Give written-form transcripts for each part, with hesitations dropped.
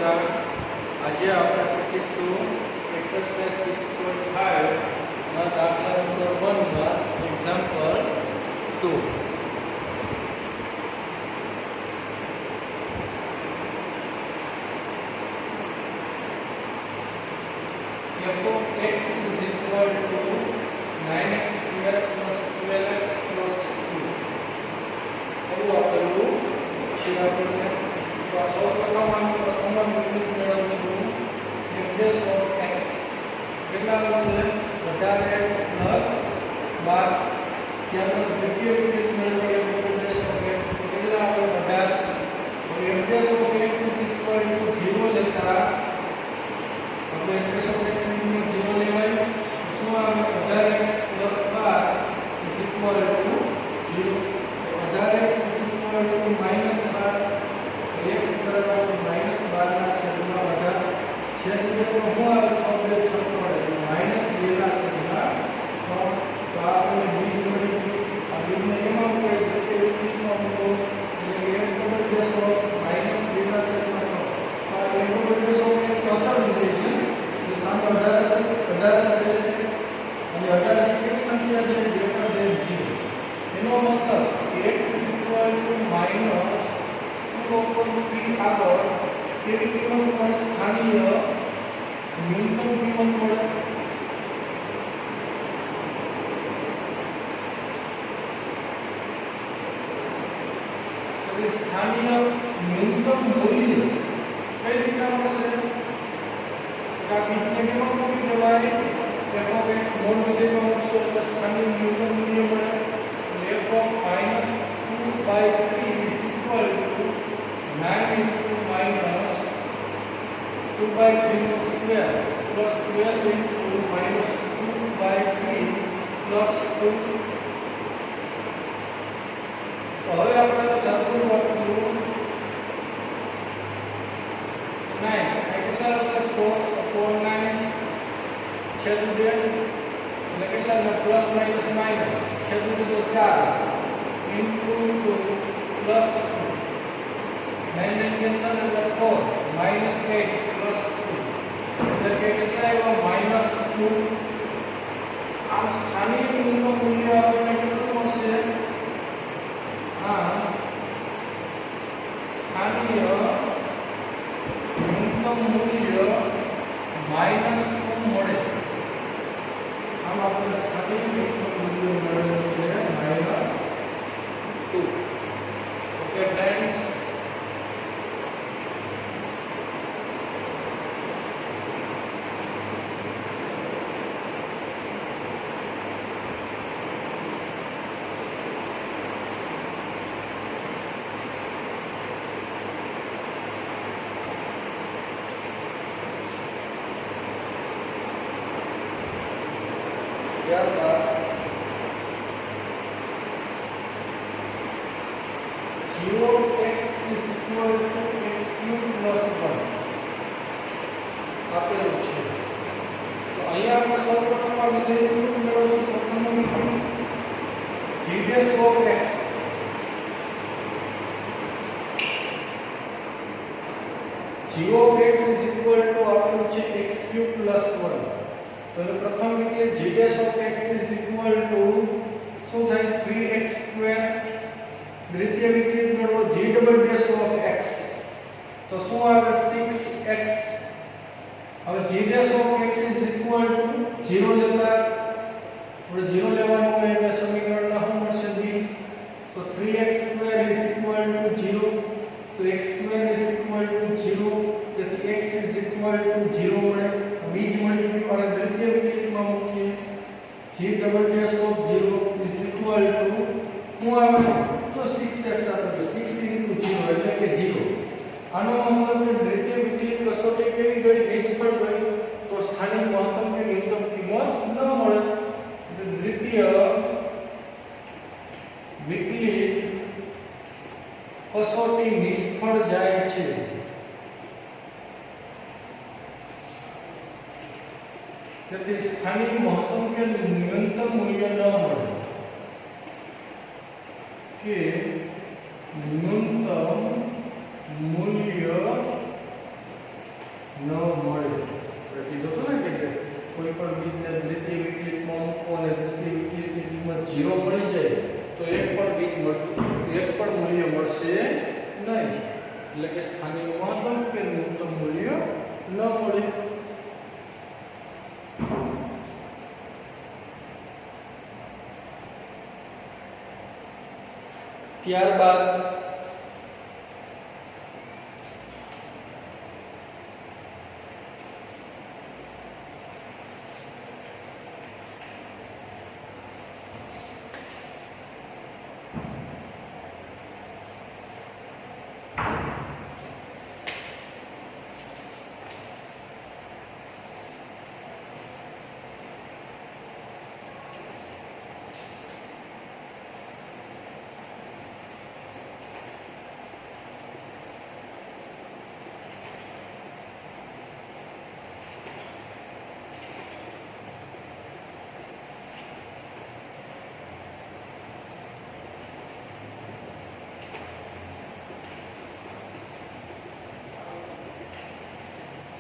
બધા આજે આપણે શીખીશું એક્સરસાઇઝ 6.5 ના દાખલા નંબર 1 માં example 2. f of x is equal to 9x square plus 12x plus 2. એવું આપેલું છે આપણને. તો સૌપ્રથમ આપણે પ્રથમ unit મેળવશું f dash of x કેટલા આવશે 18x plus 12. ત્યારબાદ દ્વિતીય યુનિટ મેળવીએ f dash of x કેટલા આવે 18. હવે f dash of x is equal to 0 લેતા આપણે f dash of x ની કિંમત 0 લેવાય. શું આવે 18x plus 12 is equal to 0. 18x is equal to -12. x બરાબર -12 ના છેદમાં 18. છેદમાં હું આવે 6 2 6 પડે -2 ના છેદમાં 3. તો આપણે બીજ મળી ગયું. આ બીજને કેમાં મૂકે દ્વિતીય યુનિટમાં મૂકો એટલે f ડબલ ડેશ ઓફ -2 ના છેદમાં 3. આ f double dash of x અચળ વિધેય છે એટલે સામે 18 રહેશે અને 18 કેવી સંખ્યા છે ગ્રેટર ધેન 0. એનો મતલબ x is equal to -2/3 આગળ કેવી કિંમત મળે સ્થાનીય ન્યૂનતમ કિંમત મળે. એટલે સ્થાનીય ન્યૂનતમ મૂલ્ય કઈ રીતે મળશે? આ બીજને કેમાં મૂકી દેવાય f of x મોડ વિધેયમાં મૂકશો એટલે સ્થાનીય ન્યૂનતમ મૂલ્ય મળે. f of -2/3 is equal to 9 into -2/3 square plus 12 into -2/3 plus 2. તો હવે આપણે સરખું લખશું 9 કેટલા આવશે 4 9 છેદું 2 એટલે કેટલા પ્લસ માઈનસ માઈનસ છેદું તો 4 into 2 plus 2 9 કેન્સલ એટલે 4 -8 plus 2 એટલે કે કેટલા આવ્યા -2. આમ સ્થાનિક ન્યૂનતમ મૂલ્ય આપણને કેટલું મળશે? આ સ્થાનિય ન્યૂનતમ મૂલ્ય -2 મળે. આમ આપણે સ્થાનિક ન્યૂનતમ મૂલ્ય મળેલું છે -2. ઓકે ફ્રેન્ડ્સ, ત્યારબાદ g of x is equal to x cube plus 1 આપેલું છે. તો અહીંયા આપણે સૌપ્રથમ આ વિધેય શું મેળવશું? પ્રથમ વિધેય g dash of x g of x is equal to આપેલું છે x cube plus 1. તો પ્રથમ વિધેય g dash of x is equal to શું થાય 3x square. દ્વિતીય વિધેય મેળવો g double dash of x તો શું આવે 6x. હવે g dash of x is equal to 0 લેતા આપણે 0 લેવાનું હોય એટલે સમીકરણના શું મળશે b. તો 3x square is equal to 0. તો x square is equal to 0 તેથી x is equal to 0 મળે. બીજ મળી ગયું અને દ્વિતીય વિકલ્પમાં મૂકીએ g double dash of 0 is equal to શું આવે તો 6x આપે 6 into 0 એટલે કે 0. આનો મતલબ કે દ્વિતીય વિકલ્પ કસોટી કેવી ગઈ? નિષ્ફળ ગઈ. તો સ્થાનિક મહત્તમ કે ન્યૂનતમ કિંમત ન મળે. એટલે દ્વિતીય વિકલ્પ કસોટી નિષ્ફળ જાય છે. તેથી સ્થાનિક મહત્તમ કે ન્યૂનતમ મૂલ્ય ન મળે. કે न्यूनतम मूल्य ન મળે. આપણે કીધું હતું ને કે કોઈ પણ બીજને દ્વિતીય વિકલિતમાં મૂકો અને દ્વિતીય વિકલિતની કિંમત 0 મળી જાય તો એક પણ મૂલ્ય મળશે નહીં. એટલે કે સ્થાનિક મહત્તમ કે ન્યૂનતમ મૂલ્ય ન મળે. ત્યારબાદ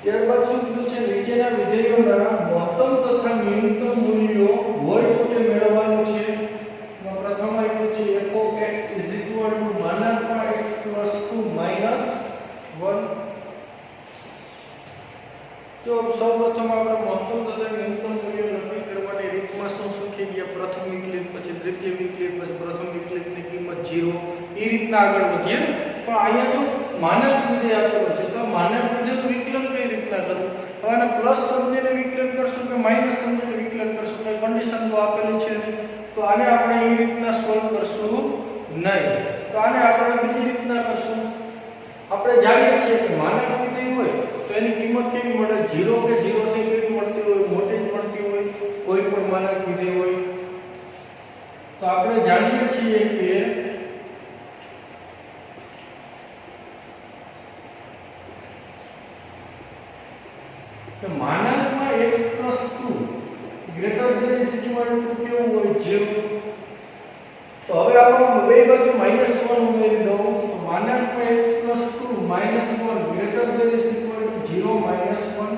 ત્યારબાદ શું કીધું છે નીચેના વિધેયોના મહત્તમ તથા ન્યૂનતમ મૂલ્યો હોય તો તે મેળવવાનું છે. પ્રથમ આપ્યું છે f(x) x + 2 - 1. તો સૌપ્રથમ આપણે મહત્તમ તથા ન્યૂનતમ મૂલ્યો નક્કી કરવાની રીતમાં શું શીખી ગયા. પ્રથમ વિકલિત, પછી દ્વિતીય વિકલિત, પછી પ્રથમ વિકલિતની કિંમત 0 એ રીતના આગળ વધીએ. પણ અહીંયા તો માનક વિધેય આપેલો છે તો માનક વિધેયનું વિકલન કઈ રીતના કરવું. હવે આને પ્લસ સમજીને વિકલન કરશું કે માઈનસ સમજીને વિકલન કરશું, કઈ કન્ડિશન તો આપેલી છે તો આને આપણે એ રીતના સોલ્વ કરશું નહીં. તો આને આપણે બીજી રીતના કરશું. આપણે જાણીએ છીએ કે માનક વિધેય હોય તો એની કિંમત કેવી મળે, 0 કે 0 થી કેવી મળતી હોય, મોટી જ મળતી હોય કોઈ પણ માનક વિધેય હોય. તો આપણે જાણીએ છીએ કે માનકમાં x + 2 greater than is equal to કેવું હોય, 0. તો હવે આપણે બે બાજુ -1 ઉમેરી દો. તો માનકમાં x + 2 -1 greater than is equal to 0 -1.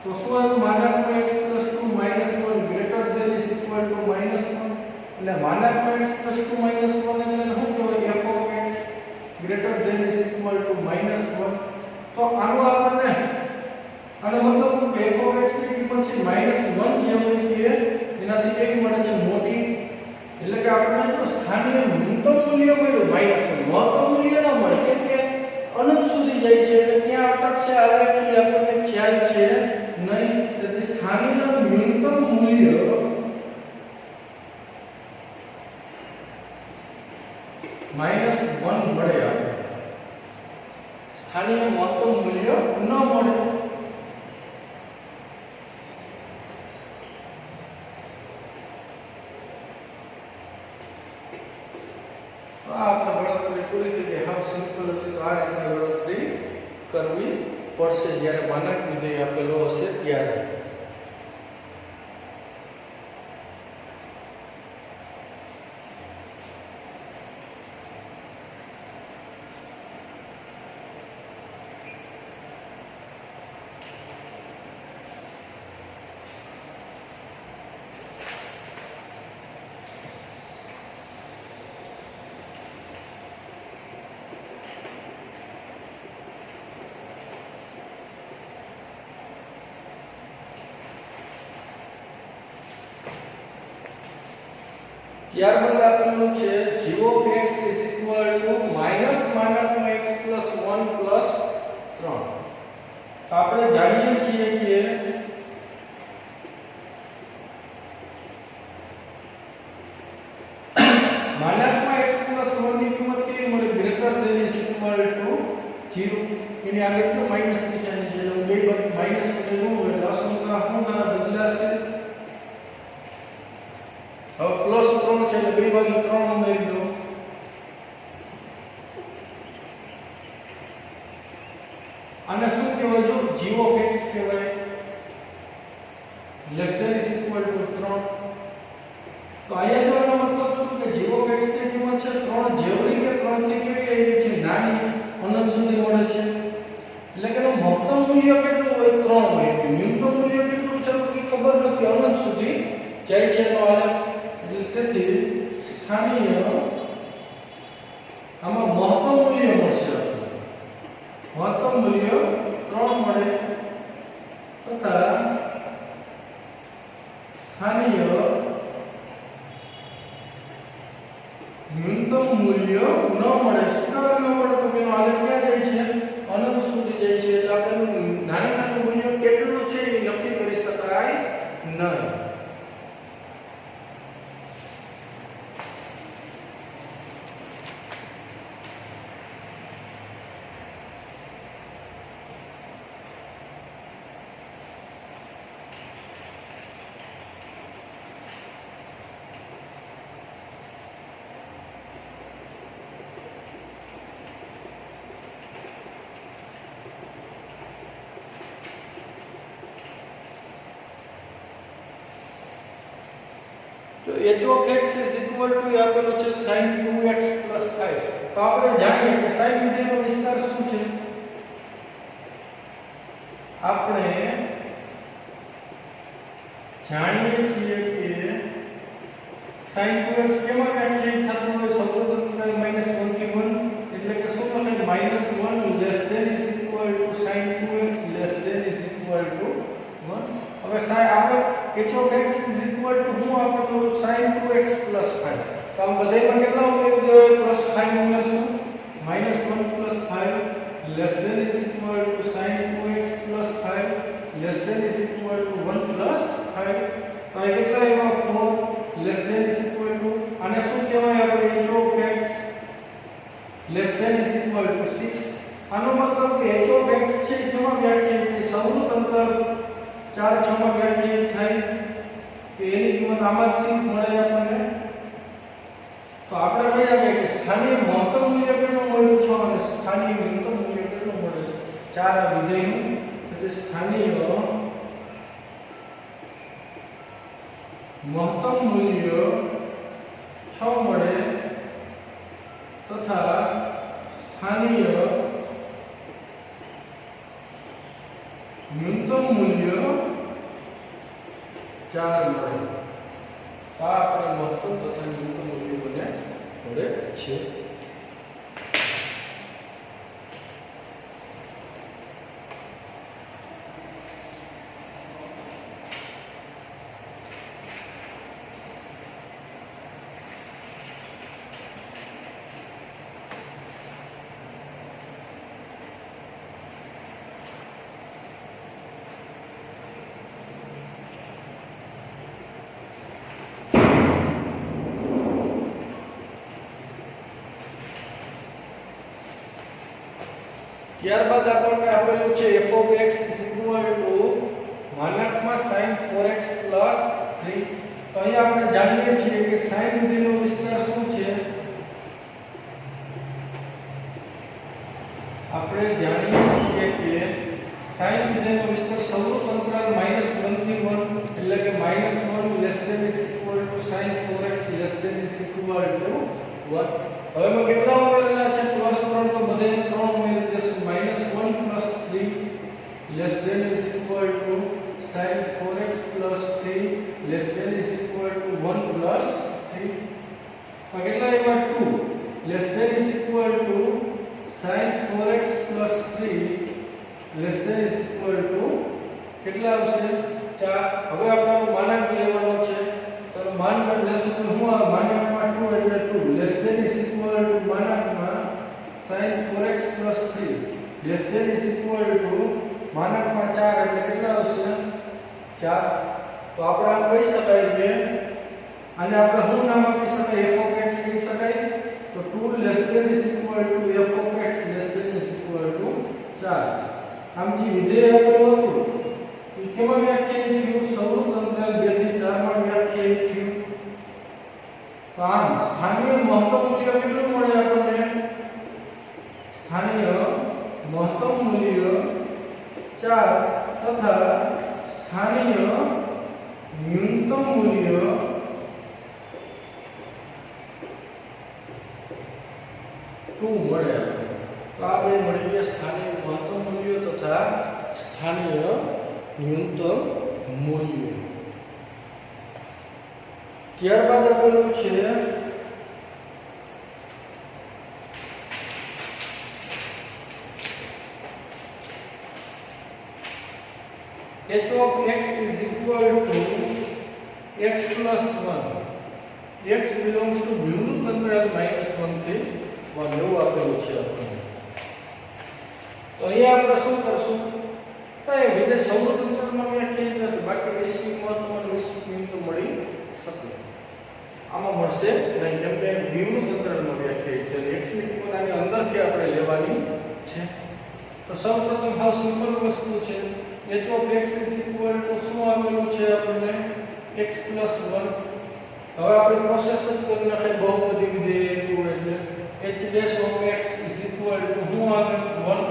તો શું આવ્યું, માનકમાં x + 2 -1 greater than is equal to -1. એટલે માનકમાં x + 2 -1 એટલે શું કહેવાય, f(x) greater than is equal to -1. તો આનો આપણને આનો મતલબ કે f(x) ની કિંમત છે -1 જે હોય એનાથી કેવી મળે છે, મોટી. એટલે કે આપણને જો સ્થાનિય ન્યૂનતમ મૂલ્ય મળ્યું -1, મહત્તમ મૂલ્ય ન મળે કેમ કે અનંત સુધી જાય છે એટલે ત્યાં અટકશે આલેખી આપણને ખ્યાલ છે નહીં. તેથી સ્થાનિય ન્યૂનતમ મૂલ્ય -1 મળે આપણે, સ્થાનિય મહત્તમ મૂલ્ય ન મળે. આપણે ગણતરી પૂરી થઈ ગઈ. હાવ સિમ્પલ હતી. તો આ રીતના ગણતરી કરવી પડશે જ્યારે માનક વિધેય આપેલો હશે ત્યારે. ત્યારબાદ આપેલું છે g(x) = -માનકમાં x + 1 + 3. તો આપણે જાણીએ છીએ કે માનકમાં x + 1 ની કિંમત કેવી મળે, greater than is equal to 0. એની આગળ તો માઈનસ નિશાની છે એટલે બે બાજુ માઈનસ એટલે નું એટલે અસંખ્ય શું બદલાશે. હવે +3 છે એટલે બે બાજુ 3 ઉમેરી દો. આને શું કહેવાય, જો g(x) કહેવાય, less than is equal to 3. તો અહીંયા જો એનો મતલબ શું કે g(x) ની કિંમત છે 3 જેવડી કે 3 થી કેવી આવી છે, નાની, અનંત સુધી મળે છે. એટલે કે એનો મહત્તમ મૂલ્ય કેટલું હોય 3 હોય કે ન્યૂનતમ મૂલ્ય કેટલું છે તો એ ખબર નથી અનંત સુધી જાય છે તો આલેખ એટલે તેથી સ્થાનીય આમાં મહત્તમ મૂલ્ય મળશે મહત્તમ મૂલ્ય 3 મળે તથા સ્થાનીય ન્યૂનતમ મૂલ્ય ન મળે શું કામ ન મળે તો તેનો આલેખ ક્યાં જાય છે અનંત સુધી જાય છે એટલે આપણે નાનું મૂલ્ય કેટલું છે એ નક્કી કરી શકાય નહીં તો h of x is equal to આપેલો છે sin 2x 5 તો આપણે જાણીએ કે sin વિધેયનો વિસ્તાર શું છે આપણે જાણીએ છીએ કે sin 2x કેમાં વ્યાખ્યાયિત થતું હોય સૌપ્રથમ -1 થી 1 એટલે કે શું લખાય -1 less than is equal to sin 2x less than is equal to 1 હવે આપણે h of x is equal to હું આપણે તો sin 2x 5 તો આમ બધાયમાં કેટલા ઉમેરી દો +5 ઉમેરશું -1 5 less than is equal to sin 2x 5 less than is equal to 1 5 તો આ કેટલા એવા 4 less than is equal to આને શું કહેવાય આપણે h of x less than is equal to 6 આનો મતલબ કે h of x છે કેમાં વ્યાખ્યાયિત છે સૌનું અંતરાલ 4 6 માં વ્યાખ્યાયિત થાય કે એની કિંમત આમાંથી મળે આપણને તો આપણે કહીએ કે સ્થાનીય મહત્તમ મૂલ્ય કેટલું મળ્યું છે અને સ્થાનીય ન્યૂનતમ મૂલ્ય કેટલું મળે છે ચાર આ વિધેયનું તો તે સ્થાનીય મહત્તમ મૂલ્ય 6 મળે તથા સ્થાનીય ન્યૂનતમ મૂલ્ય 4 મળે આ આપણે મહત્તમ તથા ન્યૂનતમ મૂલ્ય બને મળે છે ત્યારબાદ આપણને આપેલું છે f of x is equal to માનાંકમાં sin 4x 3 તો અહીંયા આપણે જાણીએ છીએ કે sin વિધેયનો વિસ્તાર શું છે આપણે જાણીએ છીએ કે sin વિધેયનો વિસ્તાર સૌનું અંતરાલ -1 થી 1 એટલે કે -1 less than is equal to sin 4x less than is equal to 1 હવે મેં કેટલા ઉમેરેલા છે +3 તો બધાને 3 ઉમેરી દેશું -1 3 less than is equal to sin 4x 3 less than is equal to 1 3 તો કેટલા એવા 2 less than is equal to sin 4x 3 less than is equal to કેટલા આવશે 4 હવે આપણે માનાંક લેવાનો છે તો માનાંક લેશું તો હું આ માનાંકમાં 2 એટલે 2 less than is equal to માનાંકમાં sin 4x 3 less than is equal to માનાંકમાં 4 એટલે કેટલા આવશે 4 તો આપણે આમ કહી શકાય કે આને આપણે શું નામ આપી શકાય f of x કહી શકાય તો 2 less than is equal to f of x less than is equal to 4 આમ જે વિધેય આપેલું હતું એ કેમાં વ્યાખ્યાયિત થયું સૌનું અંતરાલ 2 થી 4 માં વ્યાખ્યાયિત થયું તો આમ સ્થાનીય મહત્તમ મૂલ્ય કેટલું મળે આપણને સ્થાનીય મહત્તમ મૂલ્ય 4 તથા સ્થાનીય ન્યૂનતમ મૂલ્ય 2 મળે તો આ બે મળી ગયા સ્થાનીય મહત્તમ મૂલ્ય તથા સ્થાનીય ન્યૂનતમ મૂલ્ય. ત્યારબાદ આપેલું છે h of x is equal to x plus 1. x belongs to વિવૃત અંતરાલ -1 થી 1 એવું આપેલું છે આપણને. તો અહીંયા આપણે શું કરશું? તો એ વિધેય સંવૃત અંતરાલમાં વ્યાખ્યાયિત નથી, બાકી વૈશ્વિક મહત્તમ અને વૈશ્વિક ન્યૂનતમ મળી શકે. આમાં મળશે નહીં, કેમ કે વિવૃત અંતરાલમાં વ્યાખ્યાયિત છે. x ની કિંમત આની અંદરથી આપણે લેવાની છે. તો સૌપ્રથમ હાવ સિમ્પલ વસ્તુ છે. h of x is equal to શું આવેલું છે આપણને x plus 1. હવે આપણે પ્રોસેસ જ કરી નાખીએ બહુપદી વિધેય એટલે h dash of x is equal to શું આવે 1.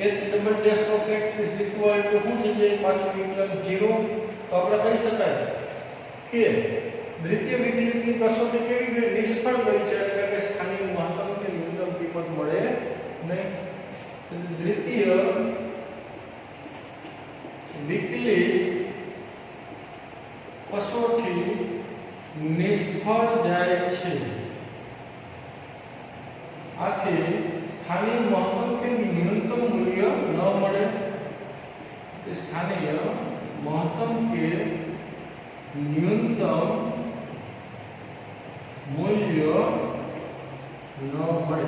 h double dash of x is equal to શું થઈ જાય પાછું વિકલન 0. તો આપણે કહી શકાય કે દ્વિતીય વિકલિતની કસોટી કેવી ગઈ? નિષ્ફળ ગઈ છે, એટલે કે સ્થાનિક મહત્તમ કે ન્યૂનતમ કિંમત મળે નહીં. દ્વિતીય વિકલિત કસોટી નિષ્ફળ જાય છે. આથી સ્થાનિક મહત્તમ કે ન્યૂનતમ મૂલ્ય ન મળે. સ્થાનિક મહત્તમ કે ન્યૂનતમ મૂલ્ય ન મળે.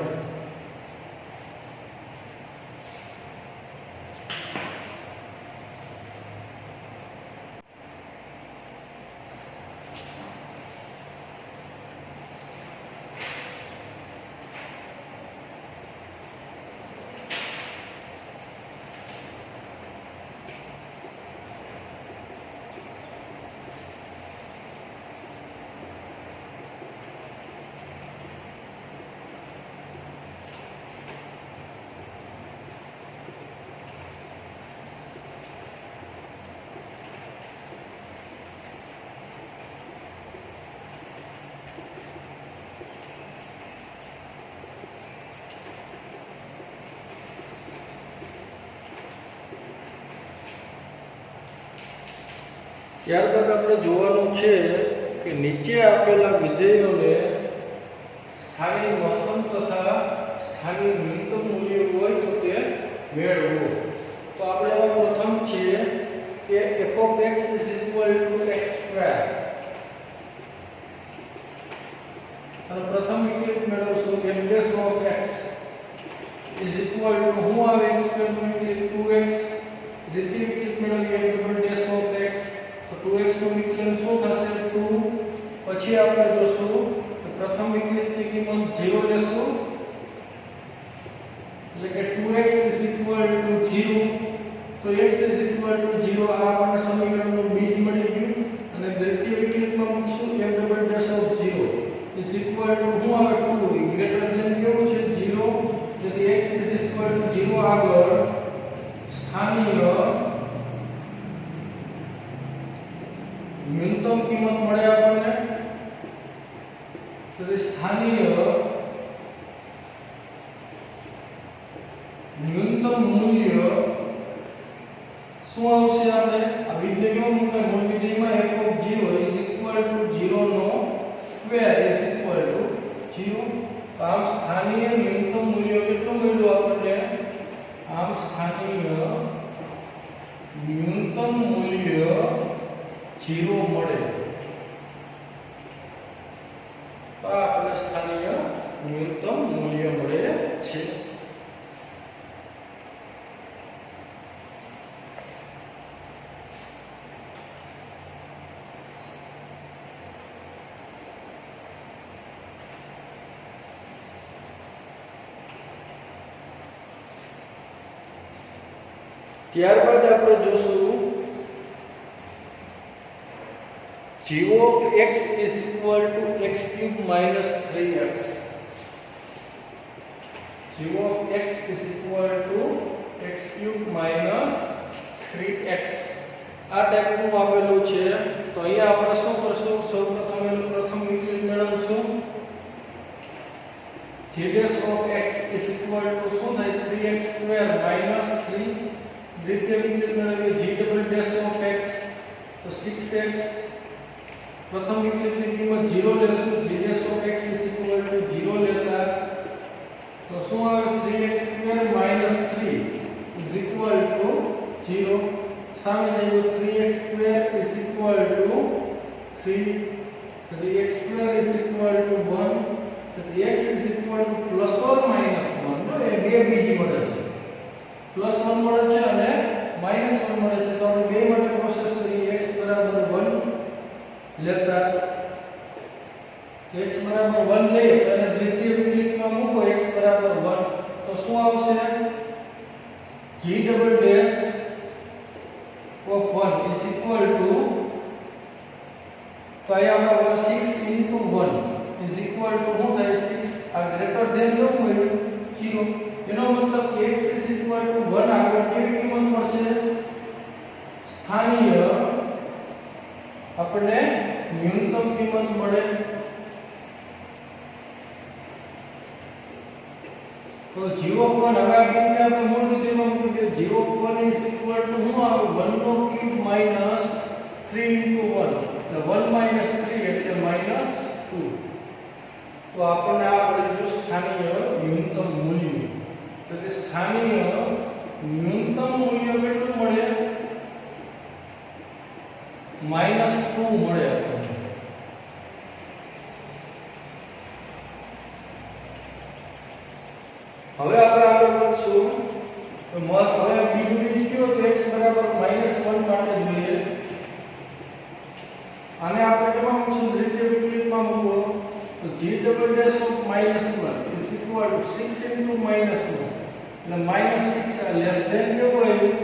ત્યારબાદ આપણે જોવાનું છે કે નીચે આપેલા વિધેયોને સ્થાનિક મહત્તમ તથા સ્થાનિક ન્યૂનતમ મૂલ્ય હોય તો તે મેળવો. તો આપણે એમાં પ્રથમ છે કે f of x is equal to x square. અને પ્રથમ વિકલિત મેળવશું f dash of x is equal to શું આવે x square નું વિકલિત 2x. દ્વિતીય વિકલિત મેળવીએ f double dash of x, તો 2x નું વિકલન શું થશે 2. પછી આપણે જોશું કે પ્રથમ વિકલિતની કિંમત 0 લેશું, એટલે કે 2x is equal to 0. તો x is equal to 0 આ આપણને સમીકરણનું બીજ મળી ગયું. અને દ્વિતીય વિકલિતમાં મૂકશું f double dash of 0 is equal to શું આવે 2 ગ્રેટર ધેન કેવું છે 0. જેથી x is equal to 0 આગળ સ્થાનિય ન્યૂનતમ કિંમત મળે આપણને. તો સ્થાનિય ન્યૂનતમ મૂલ્ય શું આવશે? આપણે આ વિધેય કેવો મૂકે મૂળ વિધેયમાં f of 0 is equal to 0 નો સ્ક્વેર is equal to 0. તો આમ સ્થાનિય ન્યૂનતમ મૂલ્ય કેટલું મળ્યું આપણને? આમ સ્થાનિય ન્યૂનતમ મૂલ્ય 0 મળે. તો આપણને સ્થાનિય ન્યૂનતમ મૂલ્ય મળે છે. ત્યારબાદ આપણે જોશું g of x is equal to x cube minus 3x. g of x is equal to x cube minus 3x. આ ટાઈપનું આપેલું છે. તો અહીંયા આપણે શું કરશું? સૌપ્રથમ એનું પ્રથમ વિકલિત મેળવશું. g dash of x is equal to શું થાય 3x square minus 3. દ્વિતીય વિકલિત મેળવીએ g double dash of x તો 6x પ્રથમ વિકલિતની કિંમત 0 લેશું g dash of x is equal to 0 લેતા તો શું આવે 3x square minus 3 is equal to 0 સામે લઈએ 3x square is equal to 3 3x square is equal to 1 તો x is equal two plus or minus 1 તો એ બે બીજી મળે છે પ્લસ 1 મળે છે અને માઈનસ 1 મળે છે તો આપણે બે માટે પ્રોસેસ કરીએ x બરાબર 1 લેતા x બરાબર 1 લઈએ તો એને દ્વિતીય વિકલિતમાં મૂકો x બરાબર 1 તો શું આવશે g double dash of 1 is equal to તો અહીંયા 6 into 1 is equal to શું થાય 6 આ ગ્રેટર ધેન કેવું મળ્યું 0 એનો મતલબ કે x is equal to 1 આગળ કેવી કિંમત મળશે સ્થાનીય આપણે ન્યૂનતમ કિંમત મળે તો g of 1 હવે આ કિંમત આપણે મૂળ વિધેયમાં મૂક્યું કે g of 1 is equal to શું આવે 1 નો ક્યુબ માઈનસ 3 into 1 એટલે 1 minus 3 એટલે minus 2 તો આપણને આ મળી ગયું સ્થાનીય ન્યૂનતમ મૂલ્ય તો કે સ્થાનીય ન્યૂનતમ મૂલ્ય કેટલું મળે -2 મળે આપણને હવે આપણે આગળ વધશું તો હવે બીજું રીત કયો તો x બરાબર -1 માટે જોઈએ આને આપણે કેમાં મૂકશું દ્વિતીય વિકલિતમાં મૂકો તો g double dash of -1 is equal to 6 into -1 એટલે -6 આ લેસ ધેન કેવું આવ્યું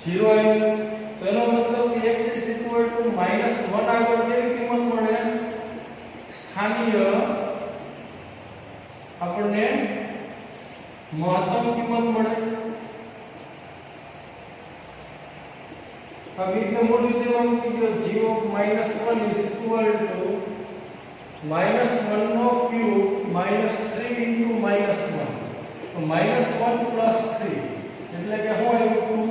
0 આવ્યું તો એનો મતલબ કે x is equal to -1 આગળ કેવી કિંમત મળે સ્થાનીય આપણને મહત્તમ કિંમત મળે अब इतने मूल विधेयમાં મૂકી દો g of -1 is equal to -1 નો ક્યુબ -3 into -1 તો -1 plus 3 એટલે કે શું આવ્યું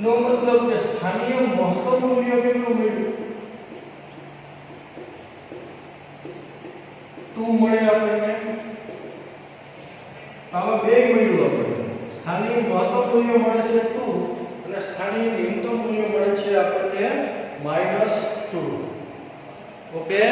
નો મતલબ કે સ્થાનીય મહત્તમ મૂલ્ય કેટલું મળ્યું 2 મળે આપણને આમાં બે મળ્યું આપણને સ્થાનીય મહત્તમ મૂલ્ય મળે છે 2 અને સ્થાનીય ન્યૂનતમ મૂલ્ય મળે છે આપણને -2 ઓકે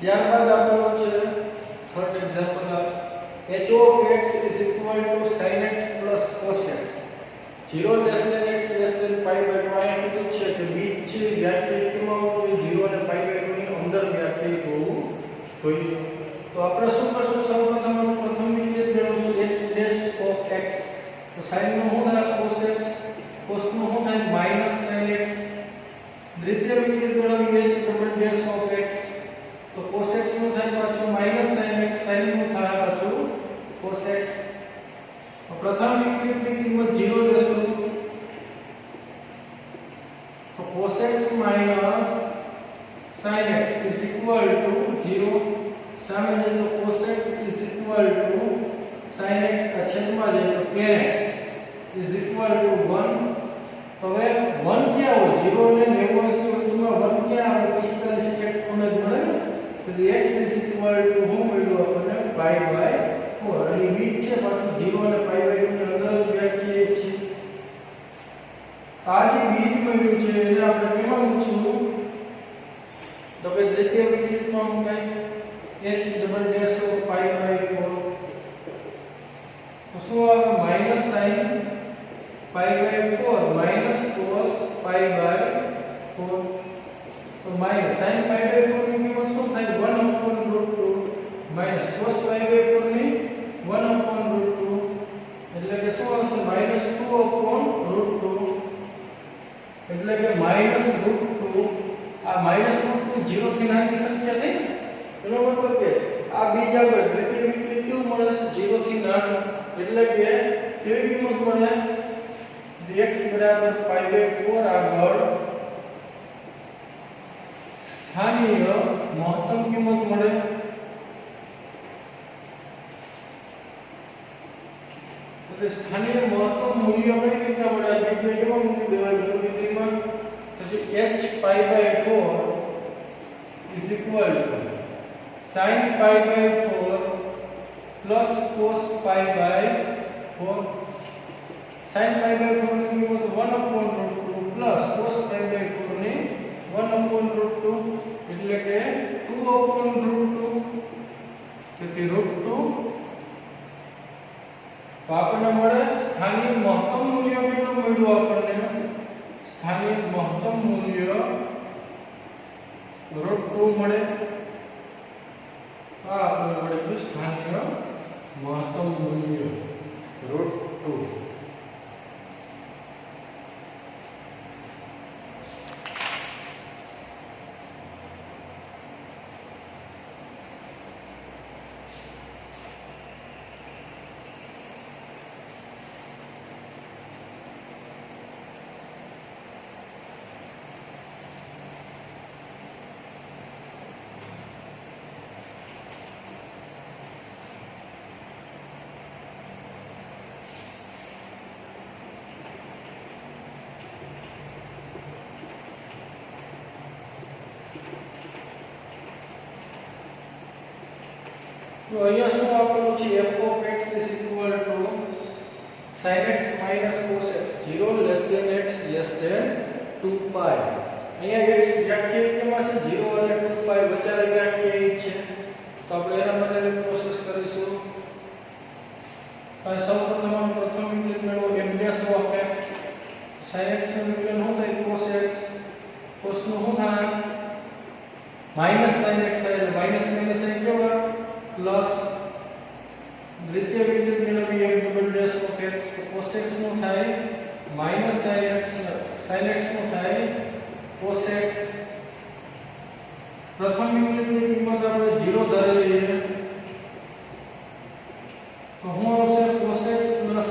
ત્યારબાદ આપણો છે third example h of x is equal to sin x plus cos x 0 less than x less than pi by 2 આ કીધું છે કે બીજ છે વ્યાખ્યાયિત કેમાં હોવું જોઈએ 0 અને pi by 2 ની અંદર વ્યાખ્યાયિત હોવું જોઈએ તો આપણે શું કરશું સૌપ્રથમ પ્રથમ વિકલિત મેળવશું h dash of x તો sin નું શું થાય cos x cos નું શું થાય minus sin x દ્વિતીય વિકલિત મેળવીએ h double dash of x તો cos x નું થાય પાછું minus sin x sin નું થાય પાછું cos x તો પ્રથમ વિકલિતની કિંમત 0 લેશું તો cos x minus sin x is equal to 0 સામે લઈએ તો cos x is equal to sin x આ છેદમાં લઈએ તો tan x is equal to 1 તો હવે 1 ક્યાં હોય 0 અને 90 ની વચ્ચેમાં 1 ક્યાં આવે 45 એક ખૂણે જ મળે તો x is equal to શું મળ્યું આપણને pi by 4 અને બીજ છે પાછું 0 અને pi by 2 ની અંદર જ વ્યાખ્યાયિત છે આ જે બીજ મળ્યું છે એને આપણે કેમાં મૂકશું તો કે દ્વિતીય વિકલિતમાં મુકાય h double dash of pi by 4 તો શું આવે minus sin pi by 4 minus cos pi by 4 तो माइनस sin पाई बाय 4 ની કિંમત શું થાય 1/√2 માઈનસ cos પાઈ બાય 4 ની 1/√2 એટલે કે શું આવશે -2/√2 એટલે કે -√2 આ -√2 0 થી નાની સંખ્યા થઈ એનો મતલબ કે આ બીજા પર દ્વિતીય વિકલ્પ કેવું મળે છે 0 થી નાનું એટલે કે કેવી કિંમત મળે x બરાબર પાઈ બાય 4 આગળ સ્થાનીય મહત્તમ કિંમત મળે એટલે સ્થાનીય મહત્તમ મૂલ્ય આપણે કેટલા મળે બીજું કેવા મૂકી દેવાય ગણતરીમાં પછી h pi by 4 is equal to sin pi by 4 plus cos pi by 4 sin pi by 4 ની કિંમત 1/√2 plus cos pi by 4 ની 1/√2 એટલે કે 2/√2 તેથી √2 તો આપણને મળે સ્થાનિક મહત્તમ મૂલ્ય કેટલું મળ્યું આપણને સ્થાનિક મહત્તમ મૂલ્ય √2 મળે આ આપણને મળે છે સ્થાનિક મહત્તમ મૂલ્ય √2 तो અહીંયા શું આપેલું છે f of x is equal to sin x minus cos x 0 less than x less than 2 pi અહીંયા x વ્યાખ્યાયિત કેમાં છે 0 અને 2 pi વચ્ચે વ્યાખ્યાયિત છે તો આપણે એના માટેની પ્રોસેસ કરીશું તો સૌપ્રથમ આપણે પ્રથમ વિકલ્પ મેળવો m dash of x sin x નું વિકલન શું થાય cos x cos નું શું થાય minus sin x થાય એટલે minus minus અહીં કેવા प्लस द्वितीय विकल्प મેળવી m double dash of x તો cos x નું થાય માઈનસ sin x નું થાય cos x પ્રથમ વિકલ્પની કિંમત આપણે 0 ધારી લઈએ તો શું આવશે cos x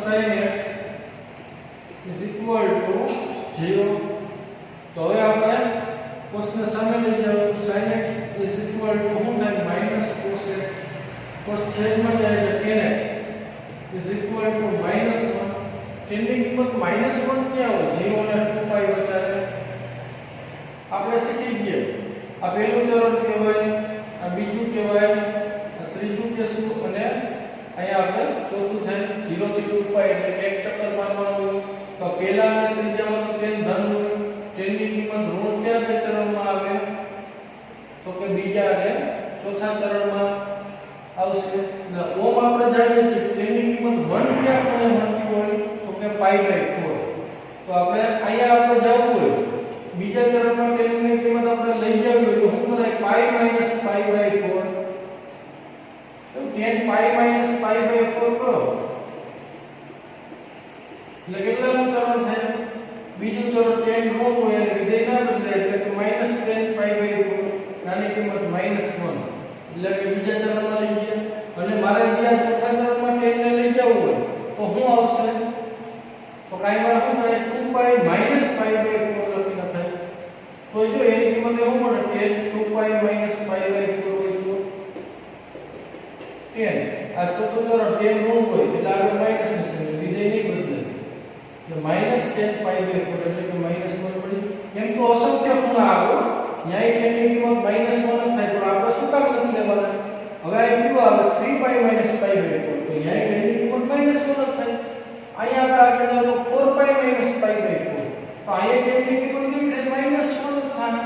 sin x is equal to 0 તો હવે આપણે cos ને સામે લઈ જાવ sin x is equal to શું થાય માઈનસ cos x cos छेद में जाएगा tan x is equal to -1 tan ની કિંમત -1 क्या हो 0 અને 2 પાઈ વચ્ચે આપણે શીખી ગયા આ પહેલું ચરણ કહેવાય આ બીજું કહેવાય આ ત્રીજું કેસું અને અહીંયા આપણે ચોથું થાય 0 થી 2 પાઈ એટલે એક ચક્કર મારવાનું તો પહેલા અને ત્રીજામાં તો tan ધન હોય tan ની કિંમત ઋણ કયા બે ચરણમાં આવે તો કે બીજા અને ચોથા ચરણમાં આવશે એટલે ઓમ આપણે જાણીએ છીએ તેની કિંમત 1 ક્યાં કોને મળતી હોય તો કે પાઈ બાય 4 તો આપણે અહીંયા આપણે જવું હોય બીજા ચરણમાં તેની કિંમત આપણે લઈ જવી હોય તો શું કરાય પાઈ માઈનસ પાઈ બાય 4 તો tan pi minus pi by 4 કરો એટલે કેટલાનું ચરણ થાય બીજું ચરણ tan ઋણ હોય અને વિધેય ના બદલાય એટલે કે માઈનસ tan પાઈ બાય 4 નાની કિંમત -1 એટલે કે બીજા ચરણમાં લઈ ગયા અને મારે બીજા ચોથા ચરણમાં 10 ને લઈ જવું હોય તો શું આવશે તો કાઈ વાર શું થાય 2 પાઈ માઈનસ પાઈ બાય 4 લખી નખાય તો જો એની કિંમત શું મળે 10 2 પાઈ માઈનસ પાઈ બાય 4 હોય તો 10 આ ચોથું ચરણ 10 ઋણ હોય એટલે આગળ માઈનસ નિશાન વિધેય નહીં બદલે એટલે -10 પાઈ બાય 4 એટલે કે -1 પડી એમ તો અસંખ્ય ખૂણા આવે ન્યાય 10 ની કિંમત -1 થાય પણ આપણે શું કામ નથી લેવાના હવે આ ક્યુ આવે 3 પાઈ માઈનસ પાઈ બાય 4 તો ન્યાય 10 ની કિંમત -1 થાય અહીંયા આપણે આગળ જાવ તો 4 પાઈ માઈનસ પાઈ બાય 4 તો અહીંયા 10 ની કિંમત કેવી થાય -1 થાય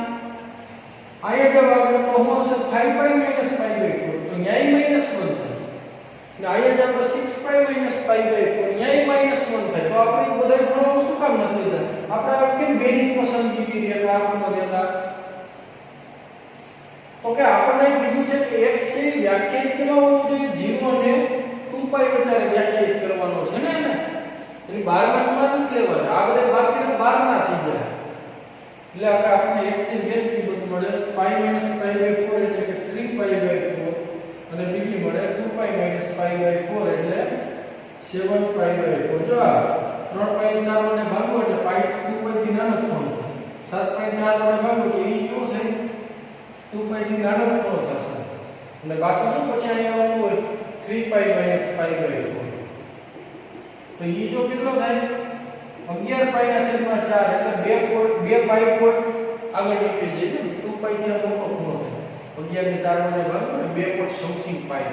અહીંયા જબ આગળ તો શું હશે 5 પાઈ માઈનસ પાઈ બાય 4 તો ન્યાય -1 થાય અને અહીંયા જબ 6 પાઈ માઈનસ પાઈ બાય 4 ન્યાય -1 થાય. તો આપણે બધા ગુણો શું કામ નથી લીધા? આપણે કેમ બેની પસંદગી કરી એટલે આપણે લેતા? તો કે આપણને કીધું છે કે x છે વ્યાખ્યાયિત કરવા હોવો જોઈએ 0 અને 2π વચ્ચે વ્યાખ્યાયિત કરવાનો છે ને. એની 12 ના ખૂણા નથી લેવાના. આ બધા બાકીના 12 ના થઈ ગયા. એટલે આપણે x ની વેલ્યુ કિંમત મળે π - π/4 એટલે કે 3π/4 અને બીજી મળે 2π - π/4 એટલે 7π/4. જો આ 3π ને 4 વડે ભાગો એટલે π 2π થી નાનો ખૂણો થાય. 7π 4 વડે ભાગો તો ઈ કેવો થાય? 2π થી નાનો ખૂણો થશે. અને બાકી જો પછી અહીંયા આવતું હોય 3π - π/4 તો ઈ જો કેટલો થાય? 11π/4 એટલે 2π આગળ નીકળી જાય ને. 2π થી આ મોટો ખૂણો થાય. 11 ને 4 વડે ભાગો એટલે 2 સમથિંગ π થાય.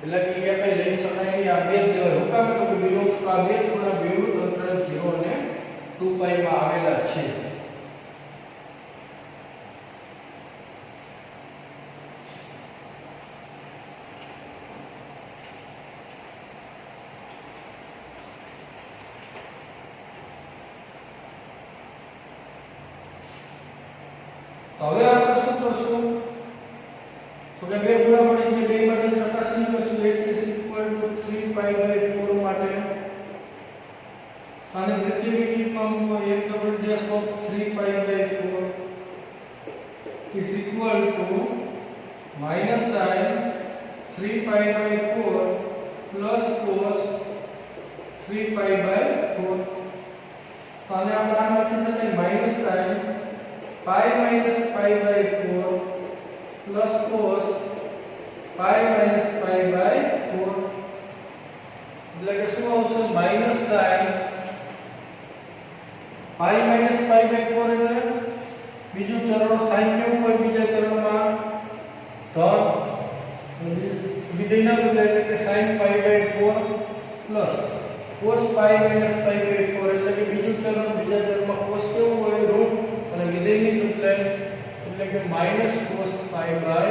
એટલે કે એ કઈ લઈ શકાય નહીં. આ બે જ દેવાય. હું કામ તો બિલોંગ્સ ટુ આ બે ખૂણા બેનું તંત્ર 0 અને 2π માં આવેલા છે. હવે આપણે શું કરશું? તો કે બે ખૂણા મળી ગયા. બે માટે ચકાસણી કરશું. x = 3π/4 માટે અને દ્વિતીય વિકલ્પમાં મૂકો 1/3π/4 is equal to minus sin 3π/4 plus cos 3π/4. તો આને આપણે આમ લખી શકાય minus sin π - π/4 plus cos π - π/4 એટલે કે શું આવશે? minus sin π - π/4 એટલે બીજું ચરણ sin કેવું હોય? બીજા ચરણમાં ધન વિધેયના બદલે એટલે કે sin π/4 plus cos π - π/4 એટલે કે બીજું ચરણ બીજા ચરણમાં cos કેવું હોય? ઋણ અને વિધેયની બદલે એટલે કે minus cos π/4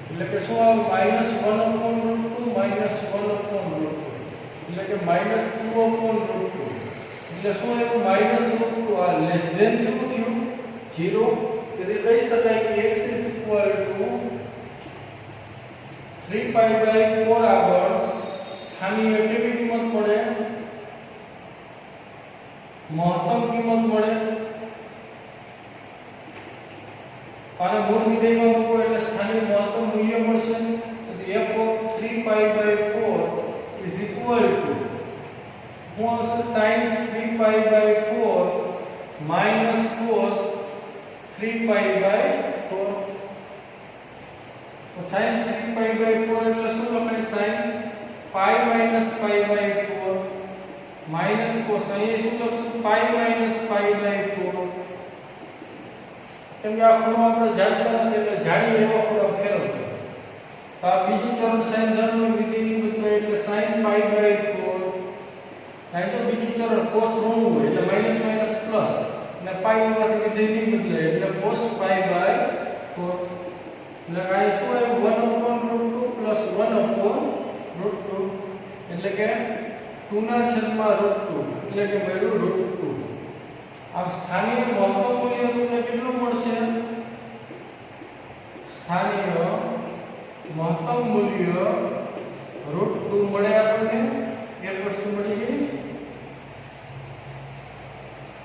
એટલે કે શું આવે? -1/√2 -1/√2 એટલે કે -2/√2 એટલે શું આવ્યું? -√2 આ લેસ ધેન કેટલું થયું? 0. તેથી કહી શકાય કે x = 3π/4 આગળ સ્થાનીય કેવી કિંમત મળે? મહત્તમ કિંમત મળે. આને મૂળ વિધેયમાં મૂકો એટલે સ્થાનિક મહત્તમ મૂલ્ય મળશે. તો f of 3π/4 is equal to શું આવશે? sin 3π/4 minus cos 3π/4. તો sin 3π/4 એટલે શું લખાય? sin π - π/4 minus cos અહીં શું લખશું? π - π/4. કેમ કે આ ખૂણો આપણે જાણતા નથી એટલે જાણી એવો ખૂણો ફેરવજો. તો આ બીજું ચરણ sin ધનનું વિધેયની બદલે એટલે sin π/4. અહીં તો બીજું ચરણ cos ઋણ હોય એટલે માઈનસ માઈનસ પ્લસ અને પાઈ હોવાથી વિધેયની બદલે એટલે cos π/4. એટલે આ શું આવ્યું? 1/√2 plus 1/√2 એટલે કે 2 ના છેદમાં √2 એટલે કે મળ્યું √2. આમ સ્થાનિક મહત્તમ મૂલ્ય તમને કેટલું મળશે? સ્થાનિક મહત્તમ મૂલ્ય √2 મળે આપણને. એક વસ્તુ મળી ગઈ.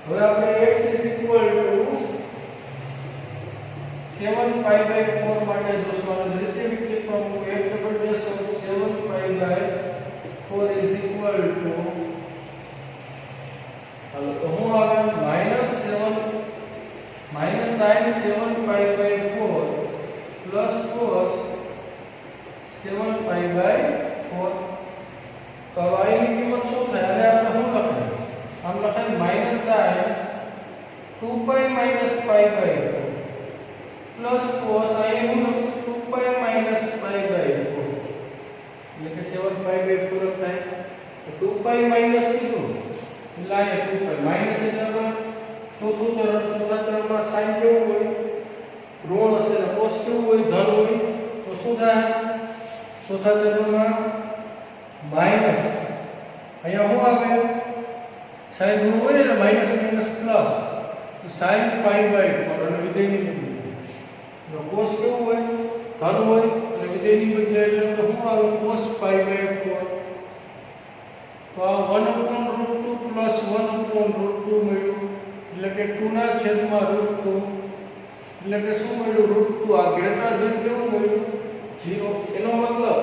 હવે આપણે x = 7π/4 માટે જોશું. અને દ્વિતીય વિકલ્પમાં હું 1/7π/4 is equal to હાલો તો હું આવે -sin 7π/4 plus cos 7π/4. તો આની કિંમત શું થાય? અને આપણે શું લખાય? આમ લખાય -sin 2π - π/4 plus cos અહીં હું લખશું 2π - π/4 એટલે કે 7π/4 થાય. તો 2π માઈનસ કીધું એટલે આ 2π માઈનસ એટલે ચોથું ચરણ. ચોથા ચરણમાં sin કેવું હોય? ઋણ હશે ને cos કેવું હોય? ધન હોય. તો શું થાય? ચોથા ચરણમાં માઈનસ અહીંયા શું આવે સાઈન ઋણ હોય ને માઈનસ માઈનસ પ્લસ તો sin પાઈ બાય 4 અને વિધેયની બદલે cos કેવું હોય ધન હોય અને વિધેયની બદલે એટલે શું આવે cos પાઈ બાય 4 તો આ 1/√2 પ્લસ 1/√2 મળ્યું એટલે કે 2 ના છેદમાં √2 એટલે કે શું મળ્યું √2 આ ગ્રેટર ધેન કેવું મળ્યું 0 એનો મતલબ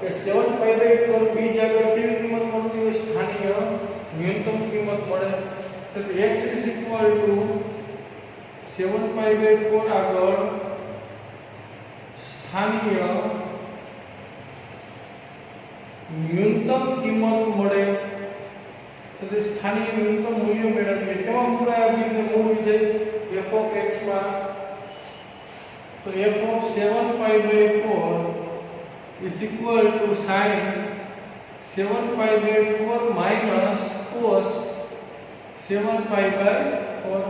કે 7 પાઈ બાય 4 બીજ આગળ કેવી કિંમત મળતી હોય સ્થાનીય ન્યૂનતમ કિંમત મળે તો x = 7 પાઈ બાય 4 આગળ સ્થાનીય ન્યૂનતમ કિંમત મળે તો તે સ્થાનીય ન્યૂનતમ મૂલ્ય મેળવીએ કેવા મૂળા આપીને મૂળ વિધેય f of x માં તો f of 7 pi by 4 is equal to sin 7 pi by 4 minus cos 7 pi by 4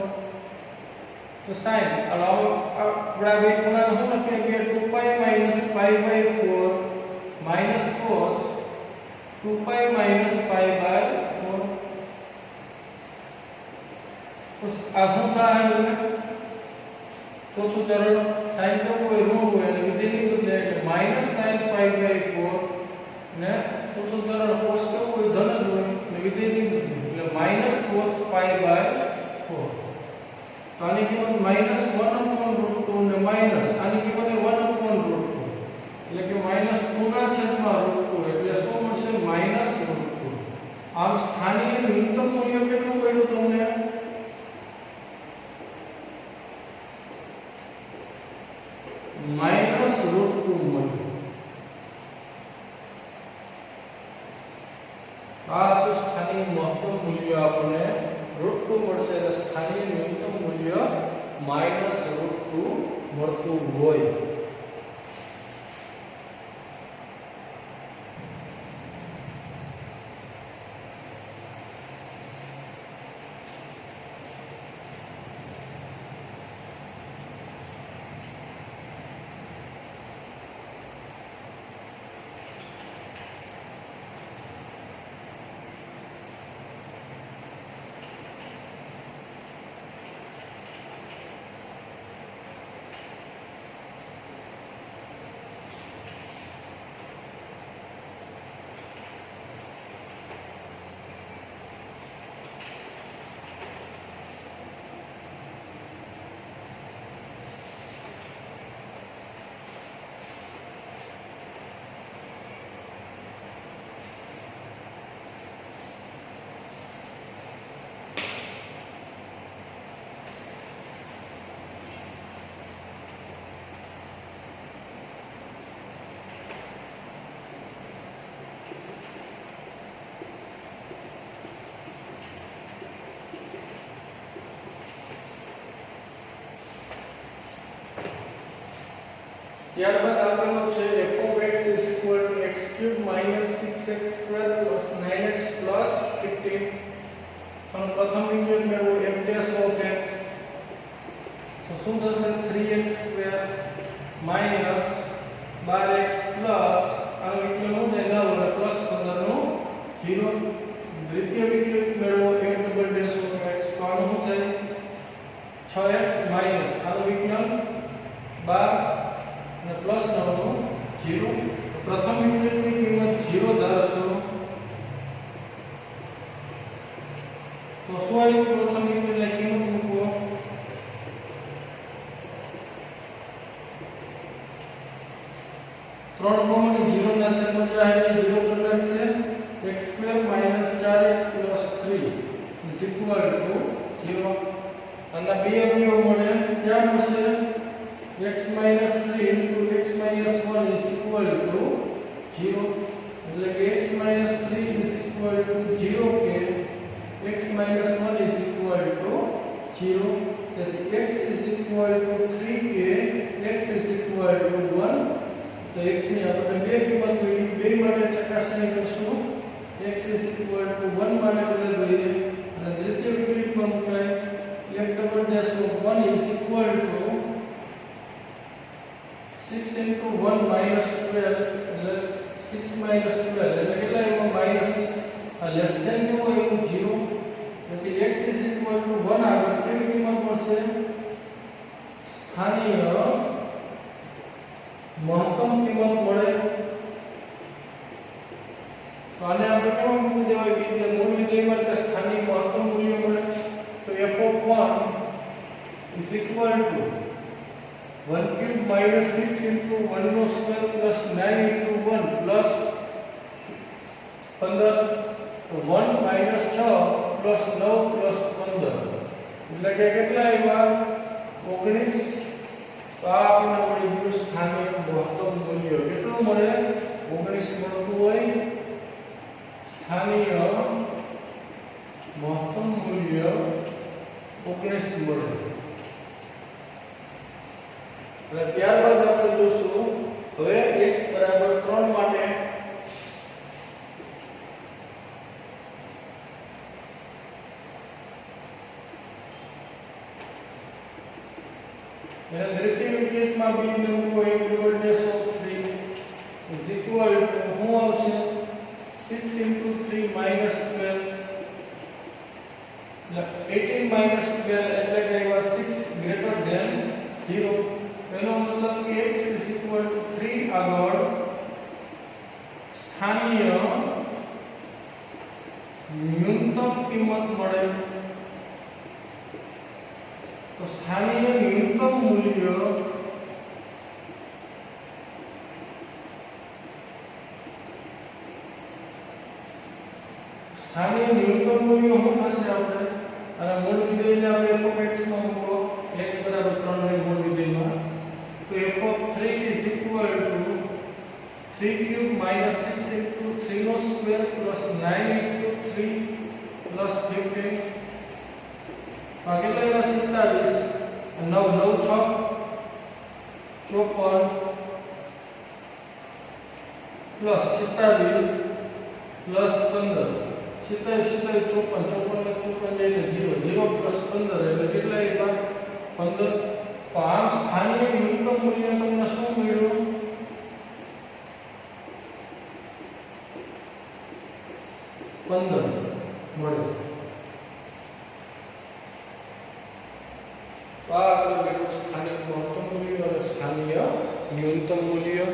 તો sin આપણા બે ખૂણા શું લખીએ કે 2 પાઈ minus pi by 4 minus cos 2 pi minus pi by 4 તો આ શું થાય ચોથું ચરણ sin કેવું હોય ઋણ હોય અને વિધેયની બદલે એટલે માઈનસ sin પાઈ બાય 4 ને ચોથું ચરણ cos કેવું હોય ધન જ હોય અને વિધેયની બદલે એટલે માઈનસ cos પાઈ બાય 4 તો આની કિંમત માઈનસ 1/√2 ને માઈનસ આની કિંમત 1/√2 એટલે કે માઈનસ 2 ના છેદમાં √2 એટલે શું મળશે માઈનસ √2 આમ સ્થાનીય ન્યૂનતમ મૂલ્ય કેટલું મળ્યું તમને માઈનસ √2 મળ્યું આ તો સ્થાનીય મહત્તમ મૂલ્ય આપણને √2 મળશે એટલે સ્થાનીય ન્યૂનતમ મૂલ્ય માઈનસ √2 મળતું હોય ત્યારબાદ આપેલો છે f of x is equal to x³ minus 6x² plus 9x plus 15 તો પ્રથમ ઇક્વેશન મેળવો f dash of x તો શું થશે 3x² minus 12x plus આનો વિકલન શું થાય 9 અને પ્લસ 15 નું 0 દ્વિતીય વિકલન મેળવો f double dash of x તો આનો શું થાય 6x minus આનો વિકલન 12 અને પ્લસ 9 નો 0 પ્રથમ યુનિટની કિંમત 0 ધારશો તો શું આવ્યું પ્રથમ યુનિટની કિંમત મૂકો 3 કોમન 0 ના છેદમાં જાય એટલે 0 પર લાગશે x² - 4x + 3 = 0 અને બે અવયવ મળે ક્યાં મળશે x minus 3 into x minus 1 is equal to 0 એટલે કે x minus 3 is equal to 0 કે x minus 1 is equal to 0 તેથી x is equal to 3 કે x is equal to 1 તો x ની આપણે બે કિંમત મેળવી બે માટે ચકાસણી કરશું x is equal to 1 માટે બદલી દઈએ અને દ્વિતીય વિકલ્પમાં મુકાય f double dash of 1 is equal to 6 into 1 minus 12 એટલે 6 minus 12 એટલે કેટલા લેસ ધેન કેવું આવ્યું 0 તેથી x = 1 આગળ કેવી કિંમત મળશે સ્થાનીય મહત્તમ કિંમત મળે તો આને આપણે કેવું મૂકી દેવાય કે મૂળ વિધેયમાં એટલે સ્થાનિક મહત્તમ મૂલ્ય મળે તો f(1) is equal to 1 cube minus 6 into 1 નો સ્ક્વેર plus 9 into 1 plus 15 તો 1 minus 6 plus 9 plus 15 એટલે કે કેટલા આવ્યા 19 તો આ આપણને મળી ગયું સ્થાનિક મહત્તમ મૂલ્ય કેટલું મળે 19 મળતું હોય સ્થાનિય મહત્તમ મૂલ્ય 19 મળે અને ત્યારબાદ આપણે જોશું હવે x બરાબર 3 માટે એના દ્વિતીય વિકલ્પમાં b ને મૂકો m / 3 is equal to શું આવશે 6 into 3 minus 12 18 minus 12 એટલે કે એવા 6 greater than 0 એનો મતલબ કે x is equal to 3 આગળ સ્થાનીય ન્યૂનતમ કિંમત મળે તો સ્થાનીય ન્યૂનતમ મૂલ્ય સ્થાનીય ન્યૂનતમ મૂલ્ય શું થશે આપણે અને મૂળ વિધેયને આપણે f(x) માં મૂકો x બરાબર 3 ને મૂળ વિધેયમાં તો f(3) is equal to 3 cube minus 6 into 3 નો સ્ક્વેર plus 9 into 3 plus 15 આ કેટલા આવ્યા 27 9 9 6 54 plus 27 plus 15 57 54 54 એટલે 0 0 plus 15 એટલે કેટલા આવ્યા 15 તો આમ સ્થાનીય ન્યૂનતમ મૂલ્ય તમને શું મળ્યું 15 મળ્યું તો આ આપણે સ્થાનિક મહત્તમ મૂલ્ય અને સ્થાનીય ન્યૂનતમ મૂલ્ય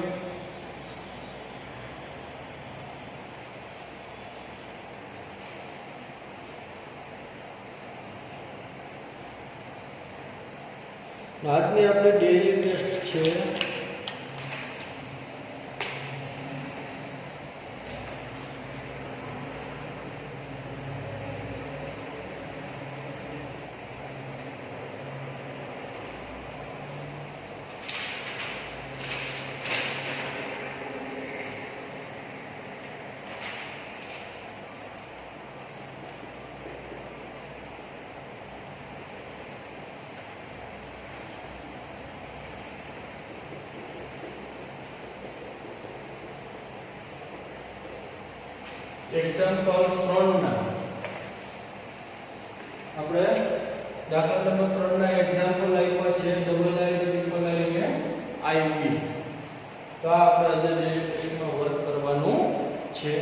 આજની આપણે ડેઈલી ટેસ્ટ છે એક્ઝામ્પલ 3 ના આપણે દાખલા નંબર 3 ના એક્ઝામ્પલ આપ્યા છે ડબલ આઈ ટ્રિપલ આઈ ને આઈપી તો આ આપણે આજે ડેઈલી ટેસ્ટમાં વર્ક કરવાનું છે